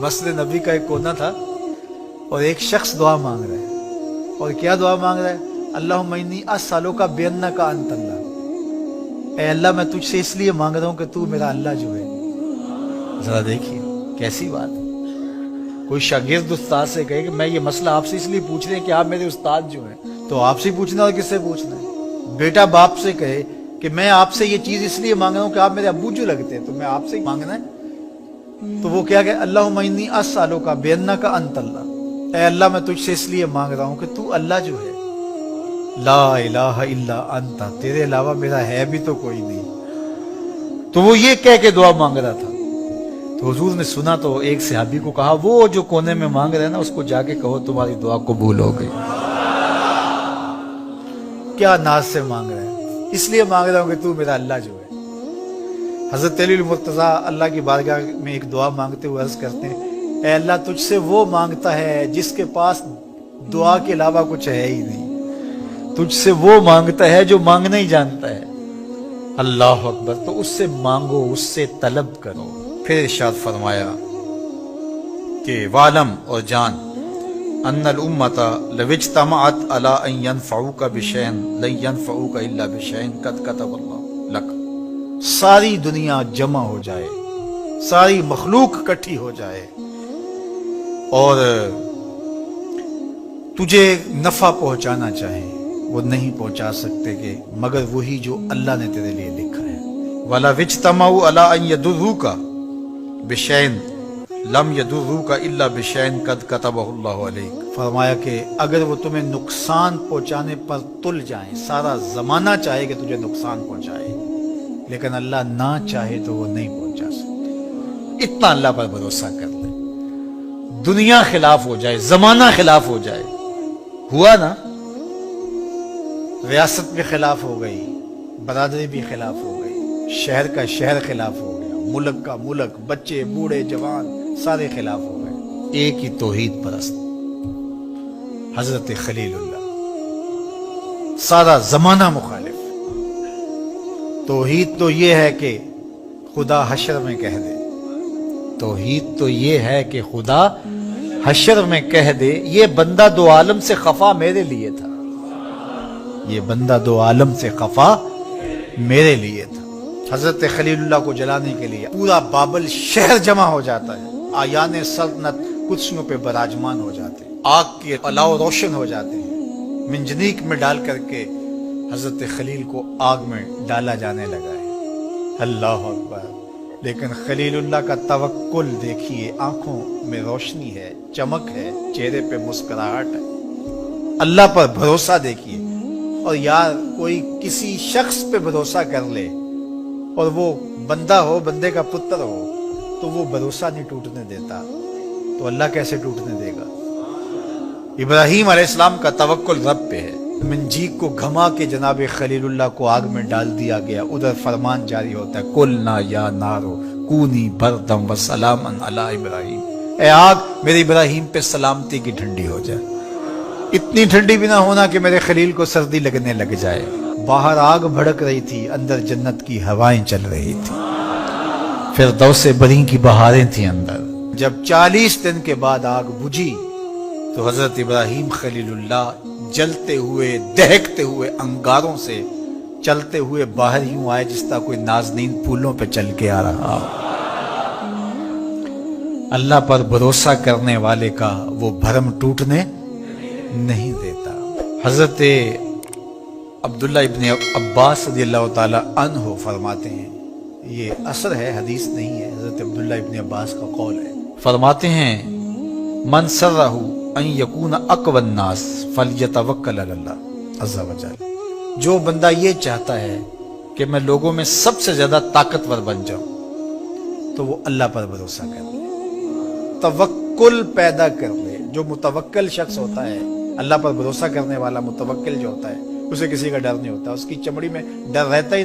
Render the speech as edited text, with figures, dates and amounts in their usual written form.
मस्जिद नबी का एक कोना था और एक शख्स दुआ मांग रहा है। और क्या दुआ मांग रहा है? अल्लाहुम्मा इन्नी अस्सअलुका बिअन्नका अंतल्लाह। ऐ अल्लाह, मैं तुझसे इसलिए मांग रहा हूं कि तू मेरा अल्लाह जो है। जरा देखिए कैसी बात है। कोई शागिर्द उस्ताद से कहे कि मैं ये मसला आपसे इसलिए पूछ रहे हैं कि आप मेरे उस्ताद जो हैं, तो आपसे पूछना और किससे पूछना है? बेटा बाप से कहे कि मैं आपसे ये चीज इसलिए मांग रहा हूं कि आप मेरे अब्बू जो लगते हैं, तो मैं आपसे ही मांगना है। तो वो क्या कहे? अल्लाहुम्मा इन्नी अस्सअलुका बिअन्नका अंतल्लाह। ऐ अल्लाह, मैं तुझसे इसलिए मांग रहा हूं कि तू अल्लाह जो है। ला इलाहा इल्ला अंता, तेरे अलावा मेरा है भी तो कोई नहीं। तो वो ये कह के दुआ मांग रहा था। तो हुजूर ने सुना तो एक सहाबी को कहा, वो जो कोने में मांग रहे हैं ना, उसको जाके कहो तुम्हारी दुआ कबूल हो गई। क्या नाज से मांग रहे हैं? इसलिए मांग रहा हूं कि तू मेरा अल्लाह जो है। हजरत अली मुर्तजा अल्लाह की बारगाह में एक दुआ मांगते हुए अर्ज करते हैं, ऐ अल्लाह, तुझसे वो मांगता है जिसके पास दुआ के अलावा कुछ है ही नहीं। तुझसे वो मांगता है जो मांगना ही जानता है। अल्लाह अकबर। तो उससे मांगो, उससे तलब करो। फिर इरशाद फरमाया कि वालम, और जान, अन्नल उम्मता लविज्तमअत अला अन यनफऊका बिशैइन लन यनफऊका इल्ला बिशैइन कद कतबल्लाहु लक। सारी दुनिया जमा हो जाए, सारी मखलूक इकट्ठी हो जाए और तुझे नफा पहुंचाना चाहे, वो नहीं पहुंचा सकते कि मगर वही जो अल्लाह ने तेरे लिए लिखा है। वला विज्तमउ अला अन यदुर्रुका बिशैइन लम यदुर्रुका इल्ला बिशैइन कद कतबहुल्लाहु अलैक। फरमाया कि अगर वो तुम्हें नुकसान पहुंचाने पर तुल जाएं, सारा जमाना चाहे कि तुझे नुकसान पहुंचाए, लेकिन अल्लाह ना चाहे तो वो नहीं पहुंचा सकते। इतना अल्लाह पर भरोसा कर ले। दुनिया खिलाफ हो जाए, जमाना खिलाफ हो जाए, हुआ ना? रियासत भी खिलाफ हो गई, बरादरी भी खिलाफ हो गई, शहर का शहर खिलाफ हो गया, मुल्क का मुल्क, बच्चे बूढ़े जवान सारे खिलाफ हो गए। एक ही तौहीद परस्त हजरत खलीलुल्लाह, सारा जमाना मुखालिफ। तौहीद तो ये है कि खुदा हशर में कह दे, तौहीद तो ये है कि खुदा हशर में कह दे, ये बंदा दो आलम से खफा मेरे लिए था, ये बंदा दो आलम से खफा मेरे लिए था। हजरत खलीलुल्लाह को जलाने के लिए पूरा बाबल शहर जमा हो जाता है। आयाने सल्तनत कुर्सियों पे बराजमान हो जाते हैं, आग के अलाव रोशन हो जाते हैं। मिंजनीक में डाल करके हजरत खलील को आग में डाला जाने लगा है। अल्लाह अकबर। लेकिन खलीलुल्लाह का तवक्कुल देखिए, आंखों में रोशनी है, चमक है, चेहरे पे मुस्कुराहट है। अल्लाह पर भरोसा देखिए। और यार, कोई किसी शख्स पे भरोसा कर ले और वो बंदा हो, बंदे का पुत्र हो, तो वो भरोसा नहीं टूटने देता, तो अल्लाह कैसे टूटने देगा? इब्राहीम अलैहिस्सलाम का तवक्कुल रब पे है। मंजीक को घमा के जनाब खलीलुल्लाह को आग में डाल दिया गया। उधर फरमान जारी होता है, कुलना या नारो कूनी बरदम व सलामन अला इब्राहीम। ए आग, मेरे इब्राहीम पे सलामती की ठंडी हो जाए। इतनी ठंडी भी ना होना कि मेरे खलील को सर्दी लगने लग जाए। बाहर आग भड़क रही थी, अंदर जन्नत की हवाएं चल रही थी, फिरदौस बरी की बहारें थी अंदर। जब 40 दिन के बाद आग बुझी तो हजरत इब्राहीम खलीलुल्लाह जलते हुए, दहकते हुए अंगारों से चलते हुए बाहर यूं आए जिस तरह कोई नाज़नीन फूलों पे चल के आ रहा हो। अल्लाह पर भरोसा करने वाले का वो भरम टूटने नहीं देता। हजरत अब्दुल्ला इब्ने अब्बास रज़ियल्लाहु ताला अन्हु फरमाते हैं, ये असर है, हदीस नहीं है, हजरत अब्दुल्ला इब्ने अब्बास का कौल है। फरमाते हैं, मन सर्रहु अन यकून अक़वन नास फलयतवक्कल अल्लाह अज़्ज़ा व जल। जो बंदा ये चाहता है कि मैं लोगों में सबसे ज्यादा ताकतवर बन जाऊं, तो वो अल्लाह पर भरोसा कर ले, तवक्कुल पैदा कर ले। जो मुतवक्किल शख्स होता है, अल्लाह पर भरोसा करने वाला मुतवक्किल जो होता है, उसे किसी का डर नहीं होता, उसकी चमड़ी में डर रहता ही नहीं।